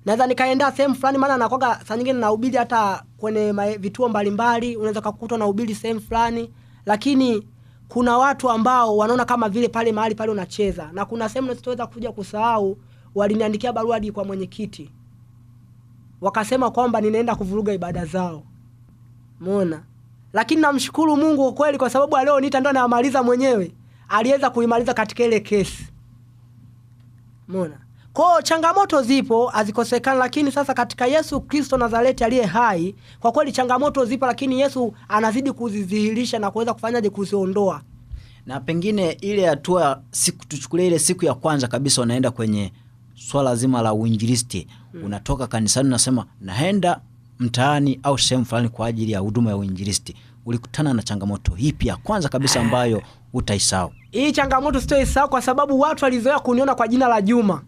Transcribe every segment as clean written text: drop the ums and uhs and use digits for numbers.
Naweza nikaenda sehemu fulani, maana nakoga saa nyingine nahubiri hata kwenye vituo mbalimbali, unaweza kukuta nahubiri sehemu fulani, lakini kuna watu ambao wanaona kama vile pale mahali pale unacheza. Na kuna sehemu nisitoweza kuja kusahau, waliniandikia barua hadi kwa mwenyekiti. Wakasema kwamba ninaenda kuvuruga ibada zao. Umeona? Lakini namshukuru Mungu kwa kweli, kwa sababu leo nita ndo namaliza mwenyewe. Aliweza kuimaliza katika ile kesi. Umeona? Kwa changamoto zipo, hazikosekana, lakini sasa katika Yesu Kristo Nazareti aliye hai, kwa kweli changamoto zipo, lakini Yesu anazidi kuzidhihirisha na kuweza kufanyaje kuziondoa. Na pengine ile hatua, siku tuchukulie ile siku ya kwanza kabisa unaenda kwenye swala zima la uinjilisti. Unatoka kanisani unasema naenda mtaani au sehemu fulani kwa ajili ya huduma ya uinjilisti. Ulikutana na changamoto ipi ya kwanza kabisa ambayo utaisahau? Hii changamoto sitoisahau kwa sababu watu walizoea kuniona kwa jina la Juma.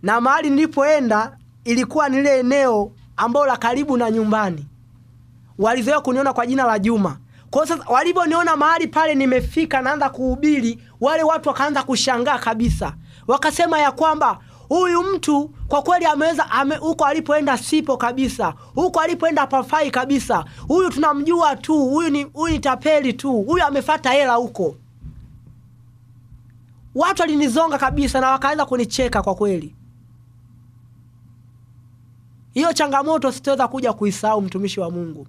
Na mahali nilipoenda ilikuwa ni ile eneo ambalo la karibu na nyumbani. Walizoea kuniona kwa jina la Juma. Kwa sasa waliponiona mahali pale nimefika naanza kuhubiri, wale watu wakaanza kushangaa kabisa. Wakasema ya kwamba huyu mtu kwa kweli ameweza, huko alipoenda sipo kabisa. Huko alipoenda pafai kabisa. Huyu tunamjua tu, huyu ni tapeli tu. Huyu amefuata hela huko. Watu walinizonga kabisa na wakaanza kunicheka kwa kweli. Hiyo changamoto sitaweza kuja kuisahau, mtumishi wa Mungu.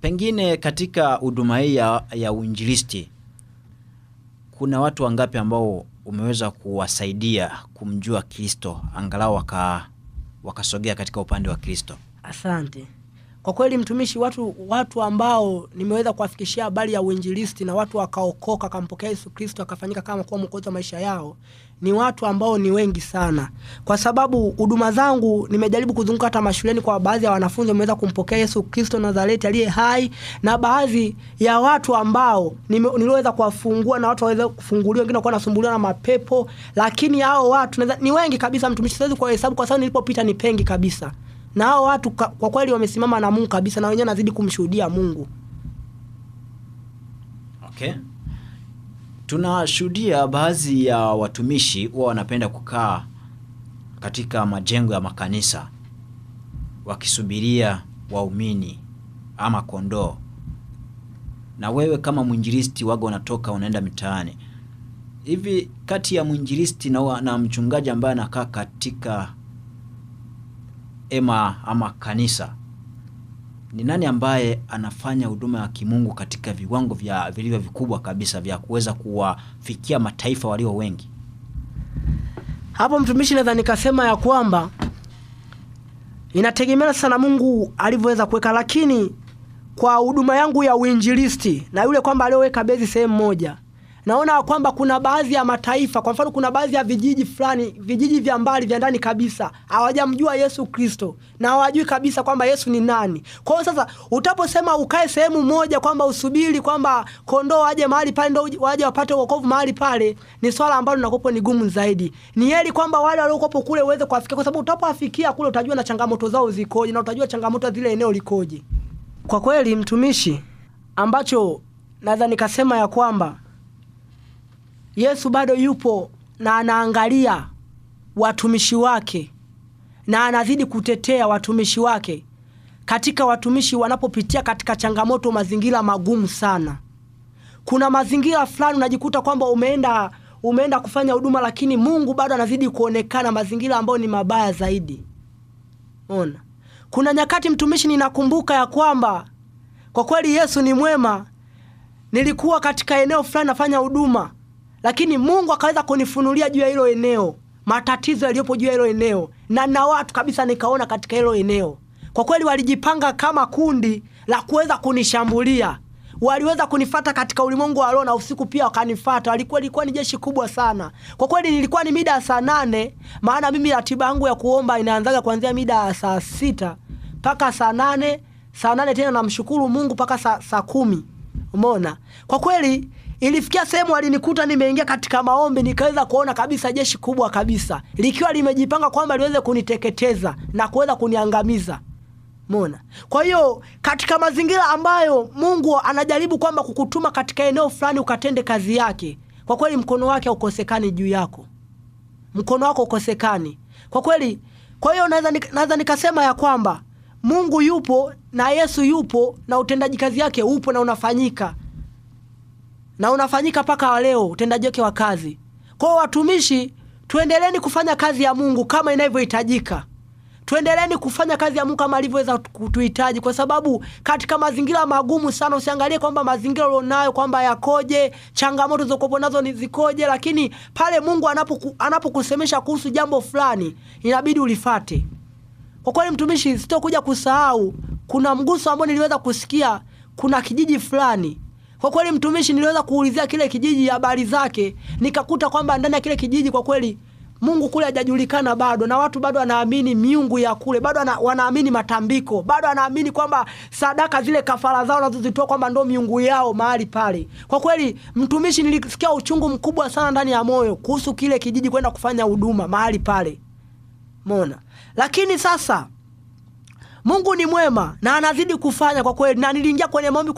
Pengine katika huduma hii ya uinjilisti kuna watu wangapi ambao umeweza kuwasaidia kumjua Kristo, angalau wakasogea katika upande wa Kristo? Asante. Kwa kweli mtumishi, watu ambao nimeweza kuwafikishia habari ya uinjilisti na watu wakaokoka, kampokea Yesu Kristo akafanyika kama kuwa mwokozi wa maisha yao, ni watu ambao ni wengi sana. Kwa sababu huduma zangu nimejaribu kuzunguka hata mashuleni, kwa baadhi ya wanafunzi wameweza kumpokea Yesu Kristo Nazareti aliye hai, na baadhi ya watu ambao niliweza kuwafungua na watu waweza kufunguliwa, wengine walikuwa wanasumbuliwa na mapepo, lakini hao watu ni wengi kabisa mtumishi, siwezi kuhesabu kwa sababu nilipopita ni pengi kabisa. Na hao watu kwa kweli wamesimama na Mungu kabisa, na wenyewe nazidi kumshuhudia Mungu. Okay. Tunashuhudia baadhi ya watumishi wao wanapenda kukaa katika majengo ya makanisa wakisubiria waumini ama kondoo. Na wewe kama mwinjilisti wago unatoka unaenda mitaani. Hivi kati ya mwinjilisti na mchungaji ambaye anakaa katika ama kanisa, ni nani ambaye anafanya huduma ya kimungu katika viwango vilivyo vikubwa kabisa vya kuweza kuwafikia mataifa walio wengi? Hapo mtumishi, naweza nikasema ya kwamba inategemea sana Mungu alivyoweza kuweka, lakini kwa huduma yangu ya uinjilisti na yule kwamba alioweka bezi sehemu moja, naona kwamba kuna baadhi ya mataifa, kwa mfano kuna baadhi ya vijiji fulani, vijiji vya mbali vya ndani kabisa, hawajamjua Yesu Kristo na hawajui kabisa kwamba Yesu ni nani. Kwa hiyo sasa utaposema ukae sehemu moja kwamba usubiri kwamba kondoo waje mahali pale ndio waje wapate wokovu mahali pale, ni swala ambalo linakopo ni gumu zaidi. Ni heri kwamba wale waliokopo kule uweze kuwafikia, kwa sababu utapowafikia kule utajua na changamoto zao zikoje na utajua changamoto zile eneo likoje. Kwa kweli mtumishi, ambacho naweza nikasema ya kwamba Yesu bado yupo na anaangalia watumishi wake na anazidi kutetea watumishi wake katika watumishi wanapopitia katika changamoto, mazingira magumu sana. Kuna mazingira fulani unajikuta kwamba umeenda kufanya huduma, lakini Mungu bado anazidi kuonekana mazingira ambayo ni mabaya zaidi. Ona. Kuna nyakati mtumishi ninakumbuka ya kwamba kwa kweli Yesu ni mwema. Nilikuwa katika eneo fulani nafanya huduma, lakini Mungu akaweza kunifunulia juu ya hilo eneo, matatizo yaliyopo juu ya hilo eneo, na watu kabisa nikaona katika hilo eneo. Kwa kweli walijipanga kama kundi la kuweza kunishambulia. Waliweza kunifuata katika ulimwengu wa roho na usiku pia wakanifuata. Ilikuwa ni jeshi kubwa sana. Kwa kweli nilikuwa ni mida ya saa 8, maana mimi ratiba yangu ya kuomba inaanzaga kuanzia mida ya saa 6 mpaka saa 8. Saa 8 tena namshukuru Mungu mpaka saa 10. Umeona? Kwa kweli ilifikia sehemu alinikuta nimeingia katika maombi, nikaweza kuona kabisa jeshi kubwa kabisa likiwa limejipanga kwamba liweze kuniteketeza na kuweza kuniangamiza. Umeona? Kwa hiyo katika mazingira ambayo Mungu anajaribu kwamba kukutuma katika eneo fulani ukatende kazi yake, kwa kweli mkono wake haukosekani juu yako. Mkono wako ukosekani. Kwa kweli Kwa hiyo naweza nikasema ya kwamba Mungu yupo na Yesu yupo na utendaji kazi yake upo na unafanyika. Na unafanyika mpaka leo utendaji wake wa kazi. Kwa hiyo watumishi, tuendeleeni kufanya kazi ya Mungu kama inavyohitajika. Tuendeleeni kufanya kazi ya Mungu kama alivyoweza kutuhitaji, kwa sababu katika mazingira magumu sana, usiangalie kwamba mazingira ulionayo kwamba yakoje, changamoto zilizokuwa nazo ni zikoje, lakini pale Mungu anapokusemesha kuhusu jambo fulani, inabidi ulifate. Kwa kweli mtumishi, sitokuja kusahau, kuna mguso ambao niliweza kusikia, kuna kijiji fulani. Kwa kweli mtumishi, niliweza kuulizia kile kijiji habari zake, nikakuta kwamba ndani ya kile kijiji kwa kweli Mungu kule hajajulikana bado, na watu bado wanaamini miungu ya kule, bado wanaamini matambiko, bado wanaamini kwamba sadaka zile kafara zao wanazozitoa kwamba ndio miungu yao mahali pale. Kwa kweli mtumishi, nilisikia uchungu mkubwa sana ndani ya moyo kuhusu kile kijiji kwenda kufanya huduma mahali pale. Umeona? Lakini sasa Mungu ni mwema na anazidi kufanya kwa kweli, na niliingia kwenye maombi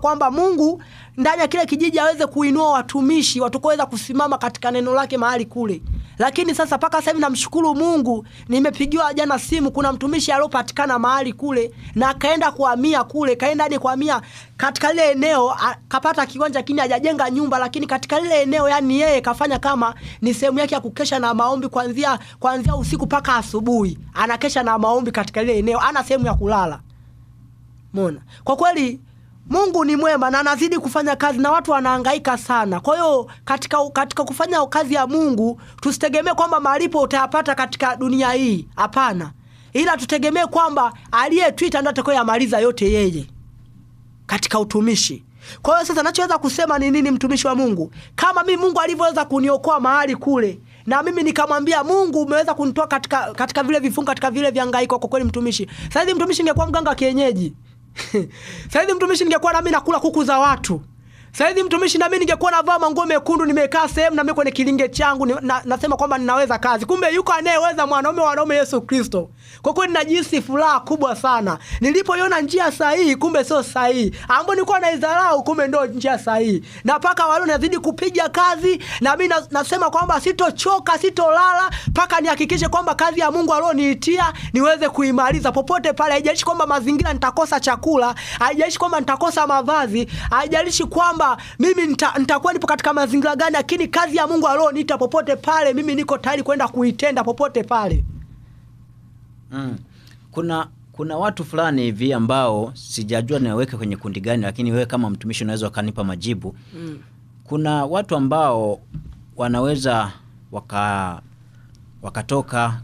kwamba Mungu ndani ya kile kijiji aweze kuinua watumishi watakoweza kusimama katika neno lake mahali kule. Lakini sasa paka sasa hivi namshukuru Mungu, nimepigiwa jana simu, kuna mtumishi aliyopatikana mahali kule na akaenda kuhamia kule, kaenda hadi kuhamia katika ile eneo, kapata kiwanja kini, hajajenga nyumba, lakini katika ile eneo yani yeye kafanya kama ni sehemu yake ya kukesha na maombi kuanzia usiku paka asubuhi. Anakesha na maombi katika ile eneo, ana sehemu ya kulala. Umeona? Kwa kweli Mungu ni mwema na anazidi kufanya kazi na watu wanahangaika sana. Kwa hiyo katika kufanya kazi ya Mungu, tusitegemee kwamba malipo utayapata katika dunia hii. Hapana. Ila tutegemee kwamba aliyetuita ndiye atakayemaliza yote yeye katika utumishi. Kwa hiyo sasa nachoweza kusema ni nini, mtumishi wa Mungu? Kama mimi Mungu alivyoweza kuniokoa mahali kule, na mimi nikamwambia Mungu umeweza kunitoa katika vile vifungo, katika vile vihangaiko, kwa kweli mtumishi, sasa hivi mtumishi ningekuwa mganga kienyeji. Sasa hivi mtumishi ningekuwa na mimi nakula kuku za watu. Sasa hivi mtumishi na mimi ningekuwa navaa manguo mekundu, nimekaa sehemu na mimi kwenye kilinge changu nasema kwamba ninaweza kazi. Kumbe yuko anayeweza, mwanaume Yesu Kristo. Kwa kweli najihisi furaha kubwa sana nilipoiona njia sahihi, kumbe sio sahihi. Ambapo nilikuwa naidharau, kumbe ndio njia sahihi. Na paka wale nazidi kupiga kazi, na mimi nasema kwamba sitochoka, sitolala paka nihakikishe kwamba kazi ya Mungu alioniitia niweze kuimaliza popote pale. Haijalishi kwamba mazingira nitakosa chakula, haijalishi kwamba nitakosa mavazi, haijalishi kwamba mimi nitakuwa nipo katika mazingira gani, lakini kazi ya Mungu alioniita popote pale, mimi niko tayari kwenda kuitenda popote pale. Kuna watu fulani hivi ambao sijajua niweke kwenye kundi gani, lakini wewe kama mtumishi unaweza ukanipa majibu. Kuna watu ambao wanaweza wakatoka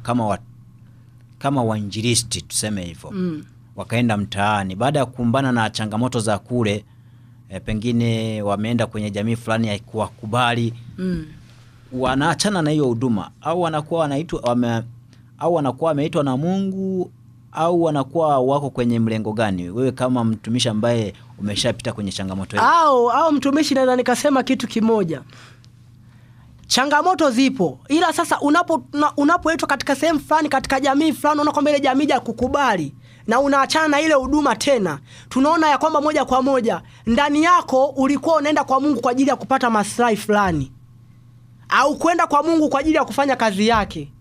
kama wainjilisti, tuseme hivyo. Wakaenda mtaani baada ya kukumbana na changamoto za kule, pengine wameenda kwenye jamii fulani ya kuwakubali, wanaachana na hiyo huduma, au wanakuwa wameitwa na Mungu, au wanakuwa wako kwenye mlengo gani? Wewe kama mtumishi ambaye umeshapita kwenye changamoto hiyo. Au mtumishi, naweza nikasema kitu kimoja. Changamoto zipo, ila sasa unapoitwa katika sehemu fulani, katika jamii fulani, unaona kwamba ile jamii ya kukubali na unaachana na ile huduma tena, tunaona ya kwamba moja kwa moja ndani yako ulikuwa unaenda kwa Mungu kwa ajili ya kupata maslahi fulani, au kwenda kwa Mungu kwa ajili ya kufanya kazi yake.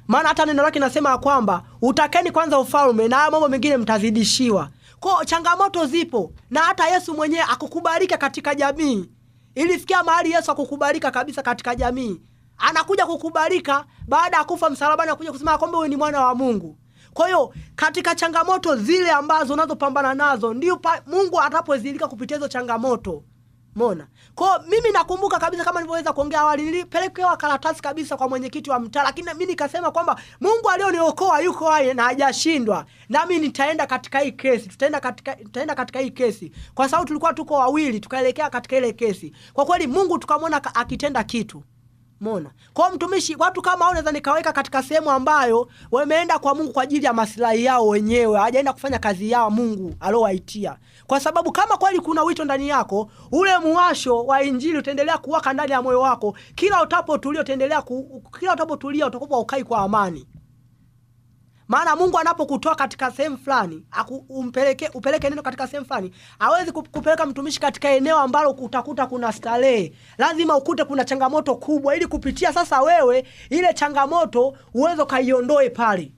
Maana hata neno lake nasema kwamba utakeni kwanza ufalme na mambo mengine mtazidishiwa. Kwa changamoto zipo, na hata Yesu mwenyewe akukubalika katika jamii. Ilifikia mahali Yesu akukubalika kabisa katika jamii. Anakuja kukubalika baada ya kufa msalabani, anakuja kusema kwamba wewe ni mwana wa Mungu. Kwa hiyo katika changamoto zile ambazo unazopambana nazo, ndio Mungu atapozilika kupitia hizo changamoto. Umeona? Kwa mimi nakumbuka kabisa, kama nilivyoweza kuongea awali, nilipelekewa karatasi kabisa kwa mwenyekiti wa mtaa, lakini mimi nikasema kwamba Mungu alioniokoa yuko hai na hajashindwa, na mimi nitaenda katika hii kesi, tutaenda katika hii kesi, kwa sababu tulikuwa tuko wawili, tukaelekea katika ile kesi. Kwa kweli Mungu tukamwona akitenda kitu. Umeona? Kwa mtumishi, watu kama hao naweza nikaweka katika sehemu ambayo wameenda kwa Mungu kwa ajili ya maslahi yao wenyewe, hawajaenda kufanya kazi yao Mungu alowaitia. Kwa sababu kama kweli kuna wito ndani yako, ule muwasho wa injili utaendelea kuwaka ndani ya moyo wako. Kila utapotulia utakuwa ukai kwa amani. Maana Mungu anapokutoa katika sehemu fulani, upeleke neno katika sehemu fulani, hawezi kupeleka mtumishi katika eneo ambalo utakuta kuna starehe. Lazima ukute kuna changamoto kubwa, ili kupitia sasa wewe ile changamoto uwezo kaiondoe pale.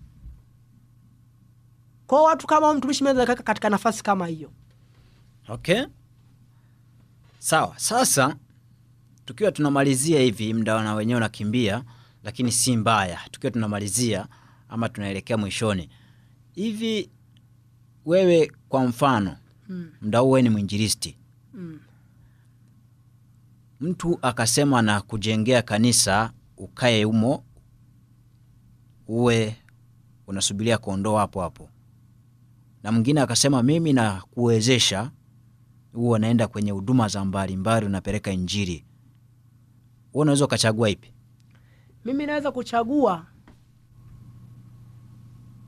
Kwa watu kama mtumishi mwenza kaka katika nafasi kama hiyo. Okay. Sawa. Sasa tukiwa tunamalizia hivi, muda na wenyewe unakimbia, lakini si mbaya. Tukiwa tunamalizia ama tunaelekea mwishoni. Hivi wewe kwa mfano, muda wewe ni mwinjilisti. Mtu akasema na kujengea kanisa ukae humo, uwe unasubiria kuondoa hapo hapo. Na mwingine akasema mimi na kuwezesha uwe naenda kwenye huduma za mbalimbali unapeleka injili. Wewe unaweza ukachagua ipi? Mimi naweza kuchagua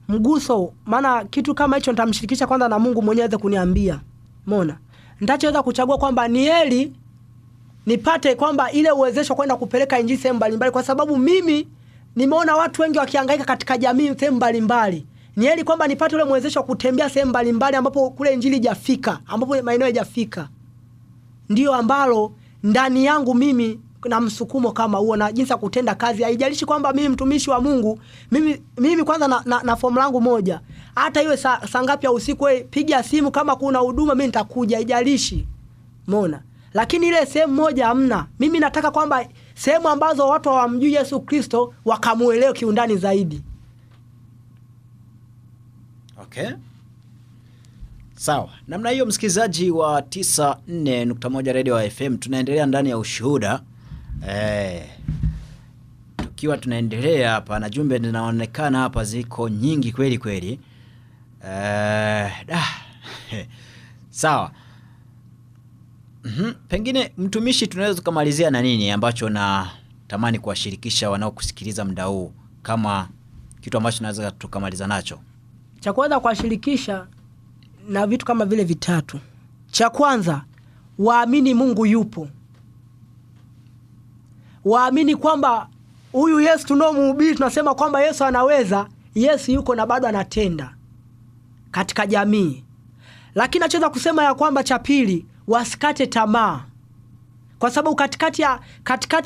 mguso, maana kitu kama hicho nitamshirikisha kwanza na Mungu mwenyewe aweze kuniambia. Umeona? Nitachoweza kuchagua kwamba ni heri nipate kwamba ile uwezesho kwenda kupeleka injili sehemu mbalimbali, kwa sababu mimi nimeona watu wengi wakihangaika katika jamii sehemu mbalimbali. Ni heri kwamba nipate ule uwezesho kutembea sehemu mbalimbali ambapo kule injili hajafika, ambapo maeneo hajafika. Ndio ambalo ndani yangu mimi na msukumo kama huo na jinsi ya kutenda kazi. Haijalishi kwamba mimi mtumishi wa Mungu, mimi kwanza na fomu langu moja. Hata iwe saa ngapi ya usiku, wewe piga simu, kama kuna huduma mimi nitakuja, haijalishi. Umeona? Lakini ile sehemu moja hamna. Mimi nataka kwamba sehemu ambazo watu hawamjui Yesu Kristo wakamuelewe kiundani zaidi. Okay. Sawa. Namna hiyo, msikilizaji wa 94.1 Radio wa FM, tunaendelea ndani ya ushuhuda. Tukiwa tunaendelea hapa na jumbe zinaonekana hapa ziko nyingi kweli kweli. Sawa. Pengine mtumishi, tunaweza tukamalizia na nini ambacho na tamani kuwashirikisha wanaokusikiliza muda huu, kama kitu ambacho tunaweza tukamaliza nacho? Cha kwanza kuwashirikisha na vitu kama vile vitatu. Cha kwanza, waamini Mungu yupo. Waamini kwamba huyu Yesu tunomhubiri, tunasema kwamba Yesu anaweza, Yesu yuko na bado anatenda katika jamii. Lakini nachoweza kusema ya kwamba cha pili, wasikate tamaa. Kwa sababu katikati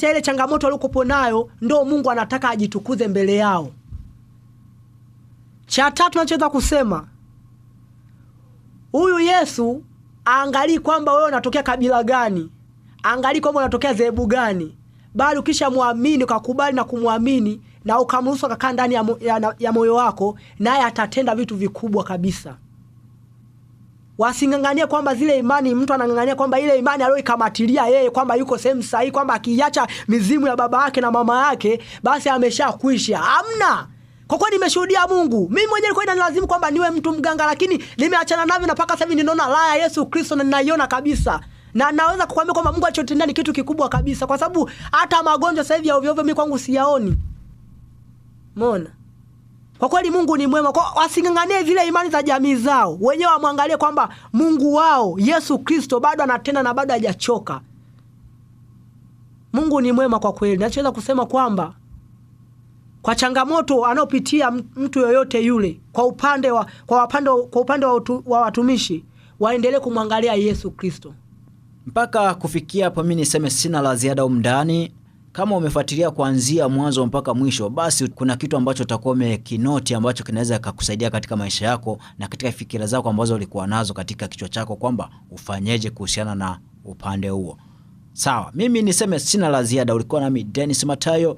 ya ile changamoto waliokuwa nayo ndio Mungu anataka ajitukuze mbele yao. Cha tatu nachoweza kusema, huyu Yesu aangalii kwamba wewe unatokea kabila gani, aangalii kwamba unatokea dhehebu gani, bali ukisha muamini, ukakubali na kumwamini na ukamruhusu akakaa ndani ya moyo wako, naye atatenda vitu vikubwa kabisa. Wasingangania kwamba zile imani, mtu anangangania kwamba ile imani aliyoikamatilia yeye kwamba yuko sehemu sahihi, kwamba akiacha mizimu ya baba yake na mama yake basi ameshakwisha. Hamna. Kwa kweli nimeshuhudia Mungu. Mimi mwenyewe nilikuwa inanilazimu kwamba niwe mtu mganga, lakini nimeachana navyo na mpaka sasa hivi ninaona la ya Yesu Kristo na ninaiona kabisa. Na naweza kukuambia kwamba Mungu alichotendea ni kitu kikubwa kabisa, kwa sababu hata magonjwa sasa hivi ya ovyo ovyo mimi kwangu siyaoni. Umeona? Kwa kweli Mungu ni mwema. Kwa wasinganganie zile imani za jamii zao. Wenyewe wamwangalie kwamba Mungu wao Yesu Kristo bado anatenda na bado hajachoka. Mungu ni mwema kwa kweli. Nachoweza kusema kwamba kwa changamoto anaopitia mtu yoyote yule, kwa upande wa watumishi, waendelee kumwangalia Yesu Kristo. Mpaka kufikia hapo mimi niseme sina la ziada umndani. Kama umefuatilia kuanzia mwanzo mpaka mwisho, basi kuna kitu ambacho utakuwa umekinoti ambacho kinaweza kukusaidia katika maisha yako na katika fikira zako ambazo ulikuwa nazo katika kichwa chako kwamba ufanyeje kuhusiana na upande huo. Sawa, mimi niseme sina la ziada. Ulikuwa nami Dennis Matayo.